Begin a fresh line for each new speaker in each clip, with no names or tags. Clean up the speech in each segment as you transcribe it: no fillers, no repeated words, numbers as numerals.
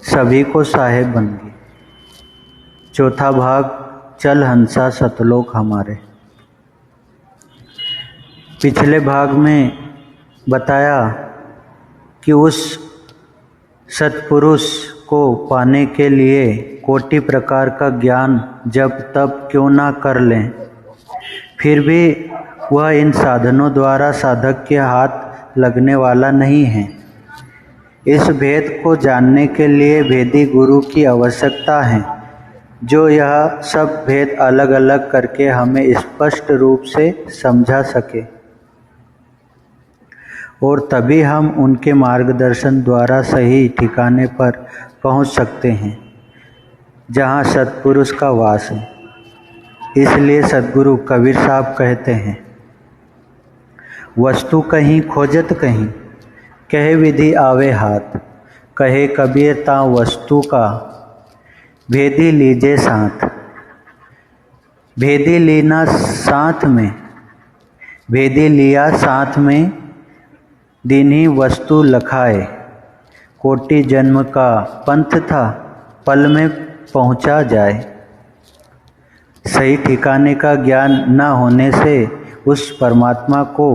सभी को साहेब बन गए। चौथा भाग, चल हंसा सतलोक हमारे। पिछले भाग में बताया कि उस सत्पुरुष को पाने के लिए कोटि प्रकार का ज्ञान जब तब क्यों ना कर लें, फिर भी वह इन साधनों द्वारा साधक के हाथ लगने वाला नहीं है। इस भेद को जानने के लिए भेदी गुरु की आवश्यकता है, जो यह सब भेद अलग अलग करके हमें स्पष्ट रूप से समझा सके, और तभी हम उनके मार्गदर्शन द्वारा सही ठिकाने पर पहुंच सकते हैं जहां सत्पुरुष का वास है। इसलिए सद्गुरु कबीर साहब कहते हैं, वस्तु कहीं खोजत कहीं, कहे विधि आवे हाथ, कहे कबीर ता वस्तु का, भेदी लीजे साथ। भेदी लीना साथ में, भेदी लिया साथ में, दीन्ही वस्तु लखाए। कोटि जन्म का पंथ था, पल में पहुंचा जाए। सही ठिकाने का ज्ञान न होने से उस परमात्मा को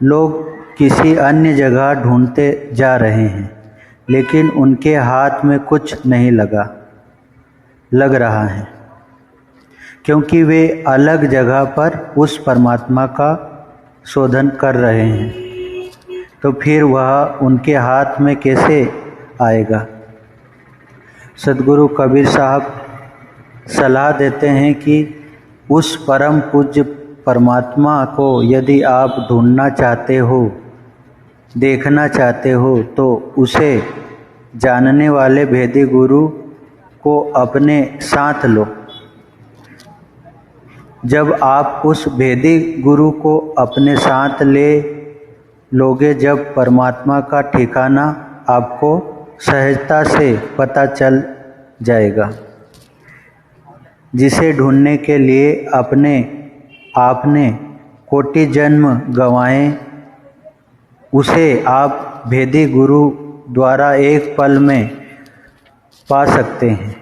लोग किसी अन्य जगह ढूंढते जा रहे हैं, लेकिन उनके हाथ में कुछ नहीं लग रहा है, क्योंकि वे अलग जगह पर उस परमात्मा का शोधन कर रहे हैं। तो फिर वह उनके हाथ में कैसे आएगा। सद्गुरु कबीर साहब सलाह देते हैं कि उस परम पूज्य परमात्मा को यदि आप ढूंढना चाहते हो, देखना चाहते हो, तो उसे जानने वाले भेदी गुरु को अपने साथ लो। जब आप उस भेदी गुरु को अपने साथ ले लोगे, जब परमात्मा का ठिकाना आपको सहजता से पता चल जाएगा, जिसे ढूंढने के लिए आपने कोटि जन्म गंवाए, उसे आप भेदी गुरु द्वारा एक पल में पा सकते हैं।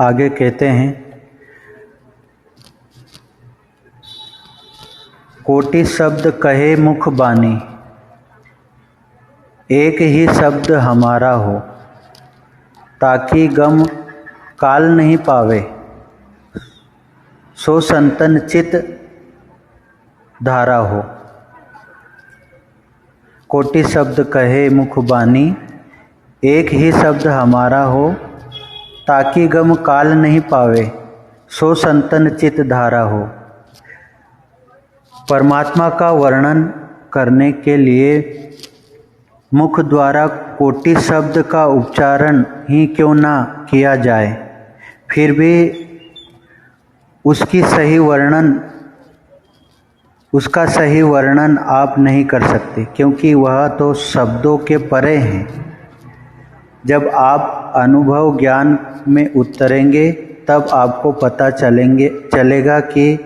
आगे कहते हैं, कोटि शब्द कहे मुख बानी, एक ही शब्द हमारा हो, ताकि गम काल नहीं पावे। सो संतन चित धारा हो। कोटि शब्द कहे मुख बानी, एक ही शब्द हमारा हो, ताकि गम काल नहीं पावे। सो संतन चित धारा हो। परमात्मा का वर्णन करने के लिए मुख द्वारा कोटि शब्द का उच्चारण ही क्यों ना किया जाए, फिर भी उसका सही वर्णन आप नहीं कर सकते, क्योंकि वह तो शब्दों के परे हैं। जब आप अनुभव ज्ञान में उतरेंगे, तब आपको पता चलेगा कि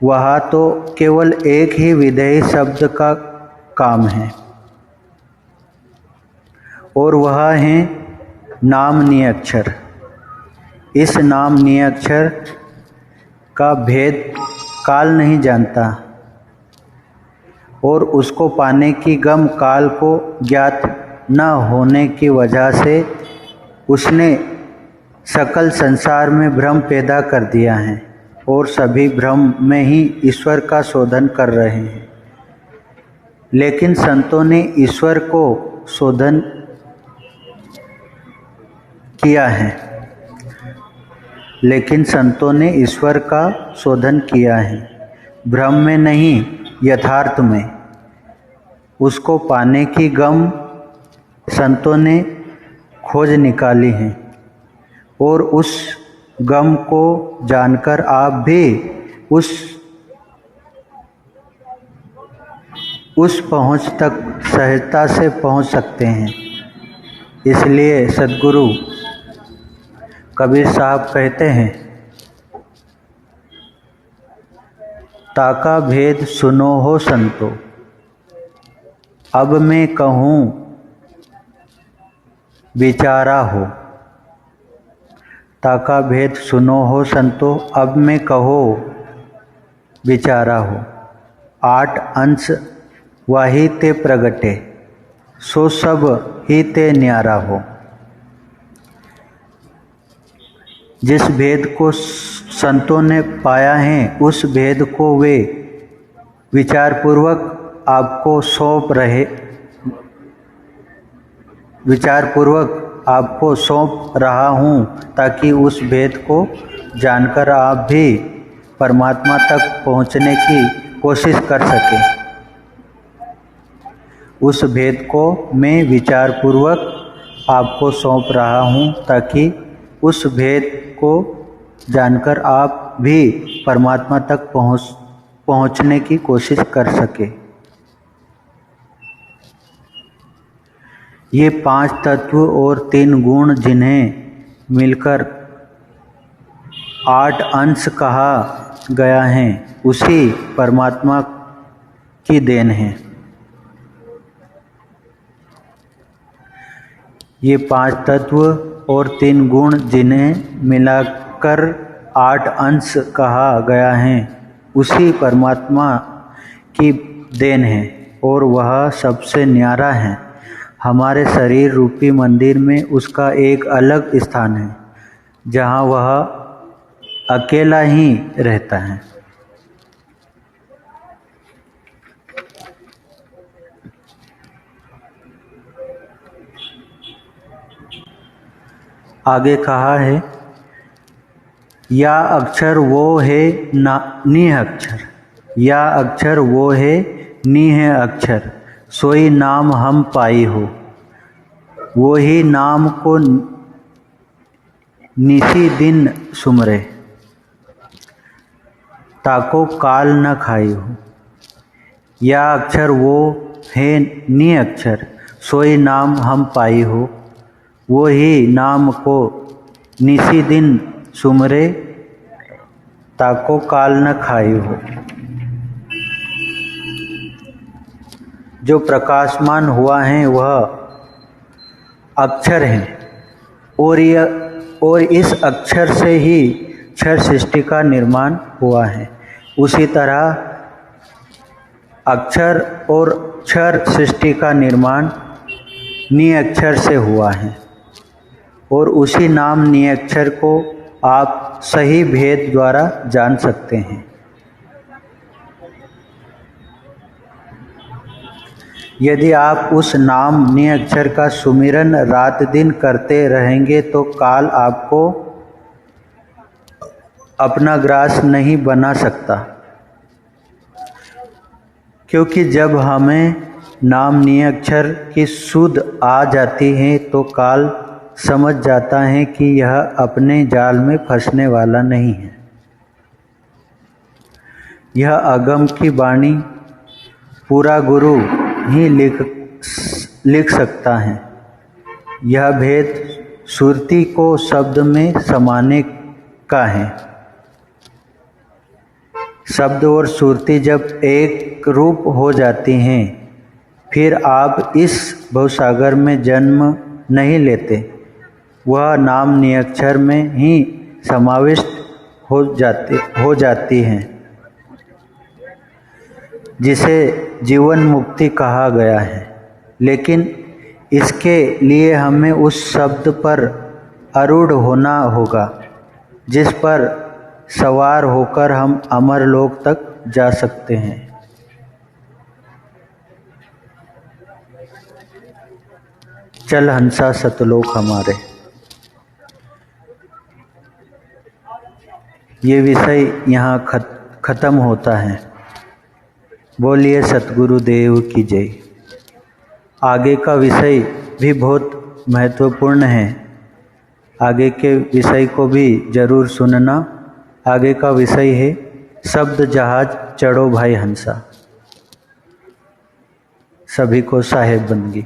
वह तो केवल एक ही विधेय शब्द का काम है, और वह है नामनीय अक्षर। इस नामनीय अक्षर का भेद काल नहीं जानता, और उसको पाने की गम काल को ज्ञात न होने की वजह से उसने सकल संसार में भ्रम पैदा कर दिया है, और सभी भ्रम में ही ईश्वर का शोधन कर रहे हैं। लेकिन संतों ने ईश्वर को शोधन किया है, भ्रम में नहीं, यथार्थ में। उसको पाने की गम संतों ने खोज निकाली है, और उस गम को जानकर आप भी उस पहुंच तक सहजता से पहुंच सकते हैं। इसलिए सद्गुरु कबीर साहब कहते हैं, ताका भेद सुनो हो संतो, अब मैं कहूँ विचारा हो। ताका भेद सुनो हो संतो, अब मैं कहो विचारा हो। 8 अंश वाही ते प्रगटे, सो सब ही ते न्यारा हो। जिस भेद को संतों ने पाया है, उस भेद को वे विचारपूर्वक आपको सौंप रहा हूँ, ताकि उस भेद को जानकर आप भी परमात्मा तक पहुँचने की कोशिश कर सकें। उस भेद को मैं विचारपूर्वक आपको सौंप रहा हूँ, ताकि उस भेद को जानकर आप भी परमात्मा तक पहुँचने की कोशिश कर सके। ये 5 तत्व और 3 गुण जिन्हें मिलकर 8 अंश कहा गया है, उसी परमात्मा की देन है। ये 5 तत्व और 3 गुण जिन्हें मिलाकर 8 अंश कहा गया है, उसी परमात्मा की देन है और वह सबसे न्यारा है। हमारे शरीर रूपी मंदिर में उसका एक अलग स्थान है, जहाँ वह अकेला ही रहता है। आगे कहा है, या अक्षर वो है निह अक्षर, या अक्षर वो है निह अक्षर, सोई नाम हम पाई हो। वो ही नाम को निसी दिन सुमरे, ताको काल न खाई हो। या अक्षर वो है निह अक्षर, सोई नाम हम पाई हो। वो ही नाम को निसी दिन सुमरे, ताको काल न खाई हो। जो प्रकाशमान हुआ है वह अक्षर है, और इस अक्षर से ही क्षर सृष्टि का निर्माण हुआ है। उसी तरह अक्षर और क्षर सृष्टि का निर्माण निअक्षर से हुआ है, और उसी नाम निअक्षर को आप सही भेद द्वारा जान सकते हैं। यदि आप उस नाम निअक्षर का सुमिरन रात दिन करते रहेंगे तो काल आपको अपना ग्रास नहीं बना सकता, क्योंकि जब हमें नाम निअक्षर की सुध आ जाती है तो काल समझ जाता है कि यह अपने जाल में फंसने वाला नहीं है। यह अगम की वाणी पूरा गुरु ही लिख सकता है। यह भेद सुरती को शब्द में समाने का है। शब्द और सुरती जब एक रूप हो जाती हैं, फिर आप इस भवसागर में जन्म नहीं लेते, वह नाम निअक्षर में ही समाविष्ट हो जाती हैं, जिसे जीवन मुक्ति कहा गया है। लेकिन इसके लिए हमें उस शब्द पर आरूढ़ होना होगा, जिस पर सवार होकर हम अमरलोक तक जा सकते हैं। चल हंसा सतलोक हमारे, ये विषय यहाँ खत्म होता है। बोलिए सतगुरु देव की जय। आगे का विषय भी बहुत महत्वपूर्ण है, आगे के विषय को भी जरूर सुनना। आगे का विषय है शब्द जहाज चढ़ो भाई हंसा। सभी को साहेब बंदगी।